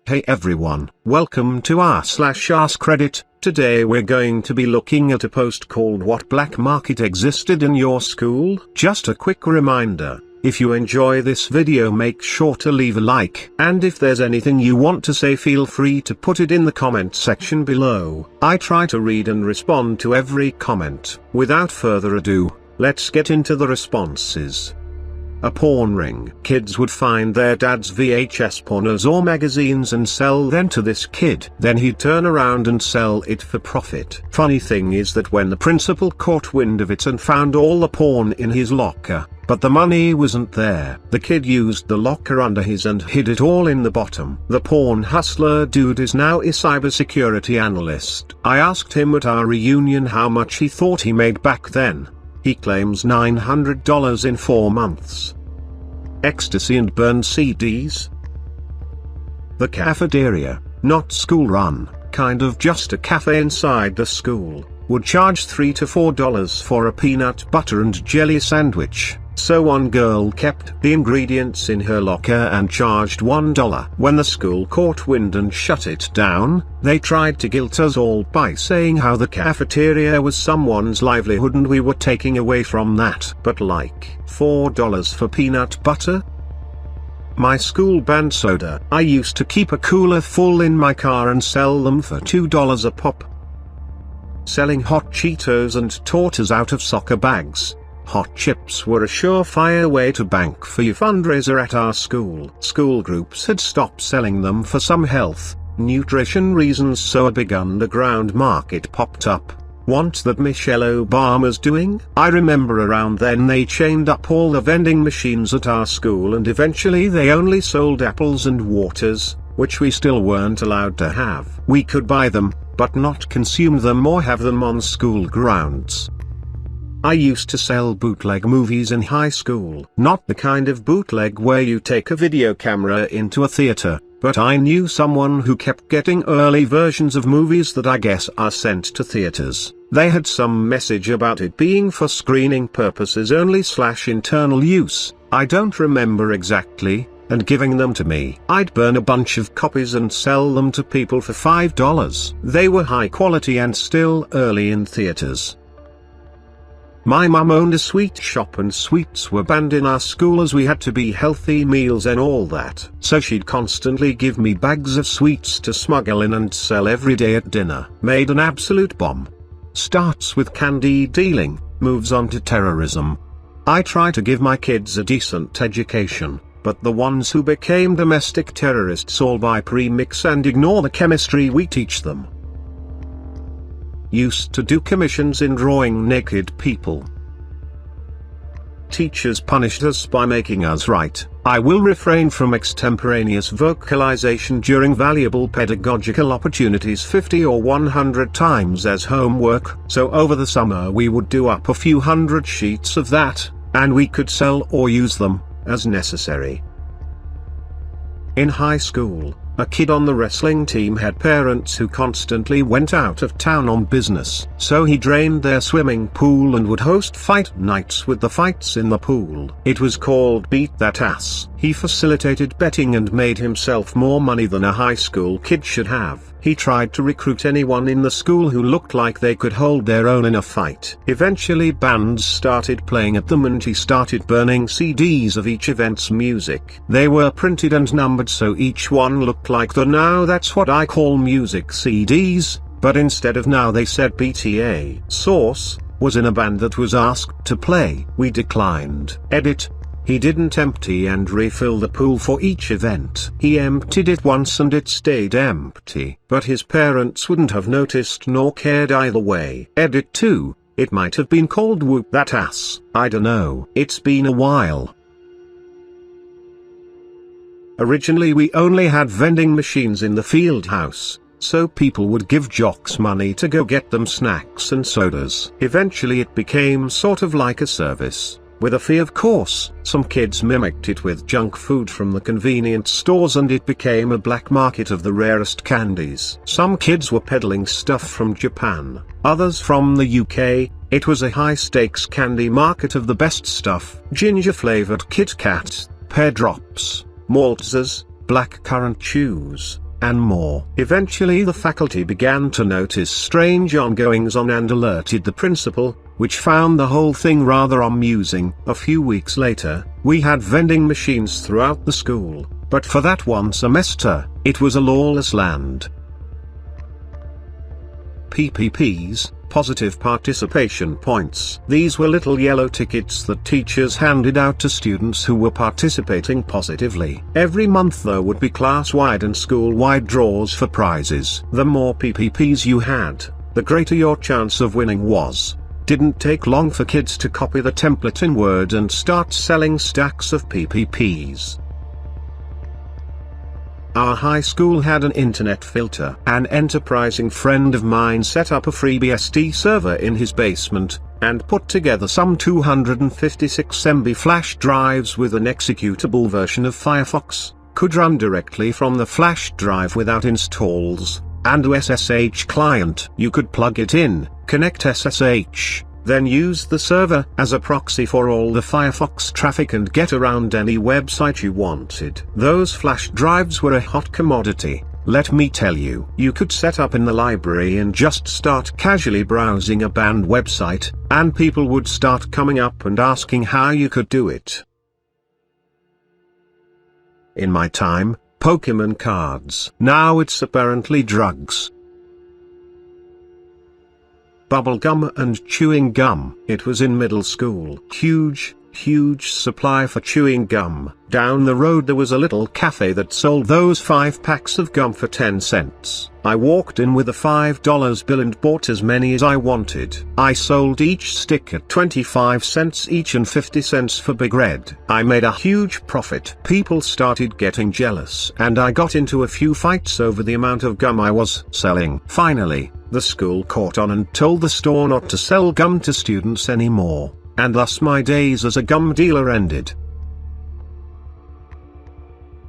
Hey everyone, welcome to r/AskReddit. Today we're going to be looking at a post called "What Black Market Existed in Your School?" Just a quick reminder, if you enjoy this video make sure to leave a like. And if there's anything you want to say feel free to put it in the comment section below. I try to read and respond to every comment. Without further ado, let's get into the responses. A porn ring. Kids would find their dad's VHS pornos or magazines and sell them to this kid. Then he'd turn around and sell it for profit. Funny thing is that when the principal caught wind of it and found all the porn in his locker, but the money wasn't there, the kid used the locker under his and hid it all in the bottom. The porn hustler dude is now a cybersecurity analyst. I asked him at our reunion how much he thought he made back then. He claims $900 in 4 months. Ecstasy and burned CDs. The cafeteria, not school run, kind of just a cafe inside the school, would charge $3 to $4 for a peanut butter and jelly sandwich. So one girl kept the ingredients in her locker and charged $1. When the school caught wind and shut it down, they tried to guilt us all by saying how the cafeteria was someone's livelihood and we were taking away from that. But like, $4 for peanut butter? My school banned soda. I used to keep a cooler full in my car and sell them for $2 a pop. Selling hot Cheetos and tortas out of soccer bags. Hot chips were a surefire way to bank for your fundraiser at our school. School groups had stopped selling them for some health, nutrition reasons, so a big underground market popped up. Want that Michelle Obama's doing? I remember around then they chained up all the vending machines at our school and eventually they only sold apples and waters, which we still weren't allowed to have. We could buy them, but not consume them or have them on school grounds. I used to sell bootleg movies in high school. Not the kind of bootleg where you take a video camera into a theater, but I knew someone who kept getting early versions of movies that I guess are sent to theaters. They had some message about it being for screening purposes only / internal use, I don't remember exactly, and giving them to me. I'd burn a bunch of copies and sell them to people for $5. They were high quality and still early in theaters. My mum owned a sweet shop and sweets were banned in our school as we had to be healthy meals and all that. So she'd constantly give me bags of sweets to smuggle in and sell every day at dinner. Made an absolute bomb. Starts with candy dealing, moves on to terrorism. I try to give my kids a decent education, but the ones who became domestic terrorists all buy pre-mix and ignore the chemistry we teach them. Used to do commissions in drawing naked people. Teachers punished us by making us write. I will refrain from extemporaneous vocalization during valuable pedagogical opportunities 50 or 100 times as homework, so over the summer we would do up a few hundred sheets of that, and we could sell or use them, as necessary. In high school, a kid on the wrestling team had parents who constantly went out of town on business. So he drained their swimming pool and would host fight nights with the fights in the pool. It was called Beat That Ass. He facilitated betting and made himself more money than a high school kid should have. He tried to recruit anyone in the school who looked like they could hold their own in a fight. Eventually bands started playing at them and he started burning CDs of each event's music. They were printed and numbered so each one looked like the Now That's What I Call Music CDs, but instead of Now they said PTA. Source, was in a band that was asked to play. We declined. Edit. He didn't empty and refill the pool for each event. He emptied it once and it stayed empty. But his parents wouldn't have noticed nor cared either way. Edit 2, it might have been called Whoop That Ass. I dunno. It's been a while. Originally we only had vending machines in the field house, so people would give jocks money to go get them snacks and sodas. Eventually it became sort of like a service. With a fee of course, some kids mimicked it with junk food from the convenience stores and it became a black market of the rarest candies. Some kids were peddling stuff from Japan, others from the UK. It was a high-stakes candy market of the best stuff. Ginger-flavored Kit Kat, pear drops, Maltesers, black currant chews, and more. Eventually the faculty began to notice strange ongoings on and alerted the principal, which found the whole thing rather amusing. A few weeks later, we had vending machines throughout the school, but for that one semester, it was a lawless land. PPPs, positive participation points. These were little yellow tickets that teachers handed out to students who were participating positively. Every month there would be class-wide and school-wide draws for prizes. The more PPPs you had, the greater your chance of winning was. Didn't take long for kids to copy the template in Word and start selling stacks of PPPs. Our high school had an internet filter. An enterprising friend of mine set up a free BSD server in his basement, and put together some 256 MB flash drives with an executable version of Firefox, could run directly from the flash drive without installs, and a SSH client. You could plug it in, connect SSH, then use the server as a proxy for all the Firefox traffic and get around any website you wanted. Those flash drives were a hot commodity, let me tell you. You could set up in the library and just start casually browsing a banned website, and people would start coming up and asking how you could do it. In my time, Pokemon cards. Now it's apparently drugs. Bubblegum and chewing gum. It was in middle school. Huge supply for chewing gum. Down the road there was a little cafe that sold those 5 packs of gum for 10 cents. I walked in with a $5 bill and bought as many as I wanted. I sold each stick at 25 cents each and 50 cents for Big Red. I made a huge profit. People started getting jealous and I got into a few fights over the amount of gum I was selling. Finally, the school caught on and told the store not to sell gum to students anymore, and thus my days as a gum dealer ended.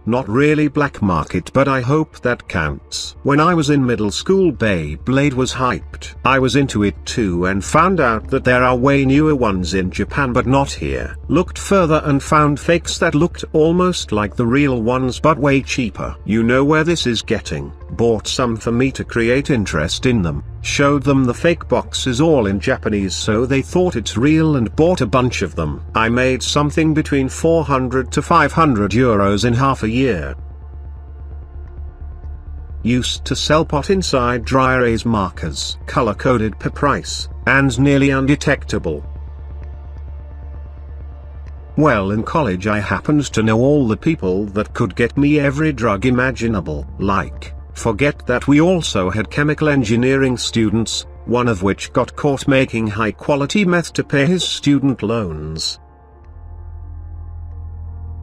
Not really black market, but I hope that counts. When I was in middle school, Beyblade was hyped. I was into it too and found out that there are way newer ones in Japan but not here. Looked further and found fakes that looked almost like the real ones but way cheaper. You know where this is getting. Bought some for me to create interest in them. Showed them the fake boxes all in Japanese so they thought it's real and bought a bunch of them. I made something between 400 to 500 euros in half a year. Used to sell pot inside dry erase markers, color-coded per price, and nearly undetectable. Well, in college I happened to know all the people that could get me every drug imaginable. Forget that we also had chemical engineering students, one of which got caught making high-quality meth to pay his student loans.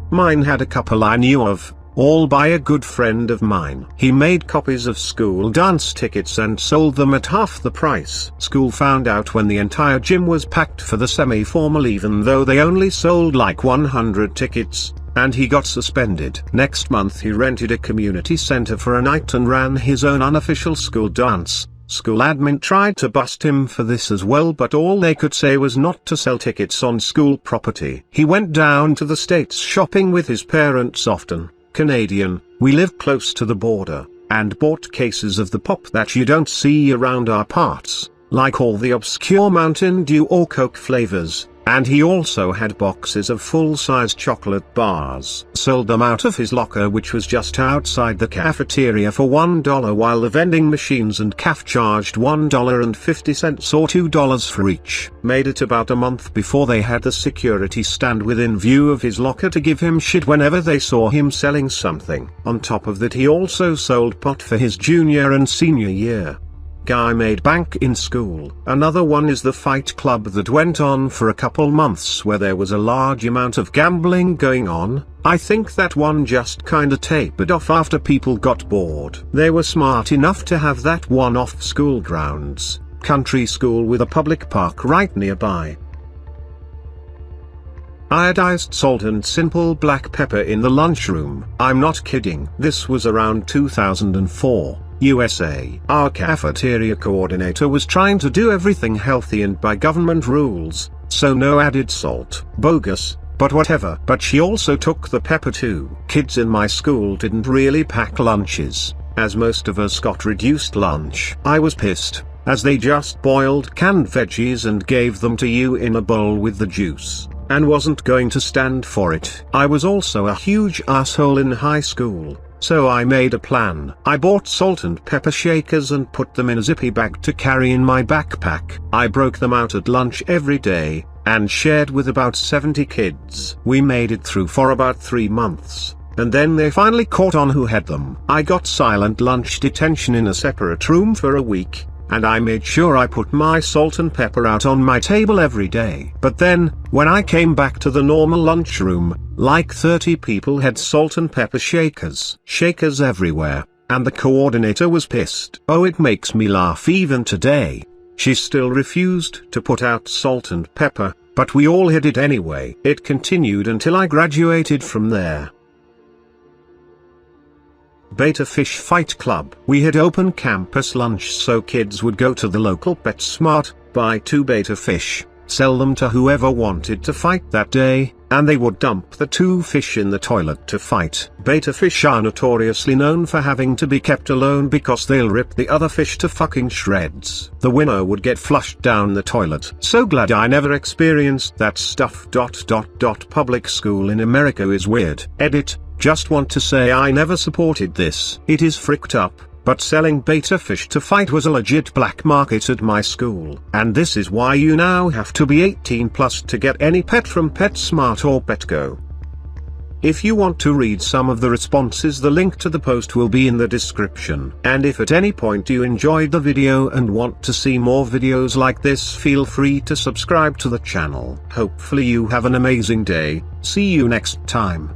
Mine had a couple I knew of, all by a good friend of mine. He made copies of school dance tickets and sold them at half the price. School found out when the entire gym was packed for the semi-formal even though they only sold like 100 tickets. And he got suspended. Next month he rented a community center for a night and ran his own unofficial school dance. School admin tried to bust him for this as well, but all they could say was not to sell tickets on school property. He went down to the States shopping with his parents often, Canadian, we live close to the border, and bought cases of the pop that you don't see around our parts, like all the obscure Mountain Dew or Coke flavors. And he also had boxes of full-size chocolate bars. Sold them out of his locker, which was just outside the cafeteria, for $1 while the vending machines and caf charged $1.50 or $2 for each. Made it about a month before they had the security stand within view of his locker to give him shit whenever they saw him selling something. On top of that, he also sold pot for his junior and senior year. Guy made bank in school. Another one is the Fight Club that went on for a couple months where there was a large amount of gambling going on. I think that one just kinda tapered off after people got bored. They were smart enough to have that one off school grounds, country school with a public park right nearby. Iodized salt and simple black pepper in the lunchroom. I'm not kidding. This was around 2004. USA. Our cafeteria coordinator was trying to do everything healthy and by government rules, so no added salt. Bogus, but whatever. But she also took the pepper too. Kids in my school didn't really pack lunches. as most of us got reduced lunch. I was pissed, as they just boiled canned veggies and gave them to you in a bowl with the juice, and wasn't going to stand for it. I was also a huge asshole in high school, so I made a plan. I bought salt and pepper shakers and put them in a zippy bag to carry in my backpack. I broke them out at lunch every day, and shared with about 70 kids. We made it through for about 3 months, and then they finally caught on who had them. I got silent lunch detention in a separate room for a week, and I made sure I put my salt and pepper out on my table every day. But then, when I came back to the normal lunchroom, like 30 people had salt and pepper shakers. Shakers everywhere, and the coordinator was pissed. Oh, it makes me laugh even today. She still refused to put out salt and pepper, but we all had it anyway. It continued until I graduated from there. Beta Fish Fight Club. We had open campus lunch, so kids would go to the local PetSmart, buy 2 beta fish, sell them to whoever wanted to fight that day, and they would dump the 2 fish in the toilet to fight. Beta fish are notoriously known for having to be kept alone because they'll rip the other fish to fucking shreds. The winner would get flushed down the toilet. So glad I never experienced that stuff. Public school in America is weird. Edit. Just want to say I never supported this. It is fricked up, but selling beta fish to fight was a legit black market at my school. And this is why you now have to be 18 plus to get any pet from PetSmart or Petco. If you want to read some of the responses, the link to the post will be in the description. And if at any point you enjoyed the video and want to see more videos like this, feel free to subscribe to the channel. Hopefully you have an amazing day. See you next time.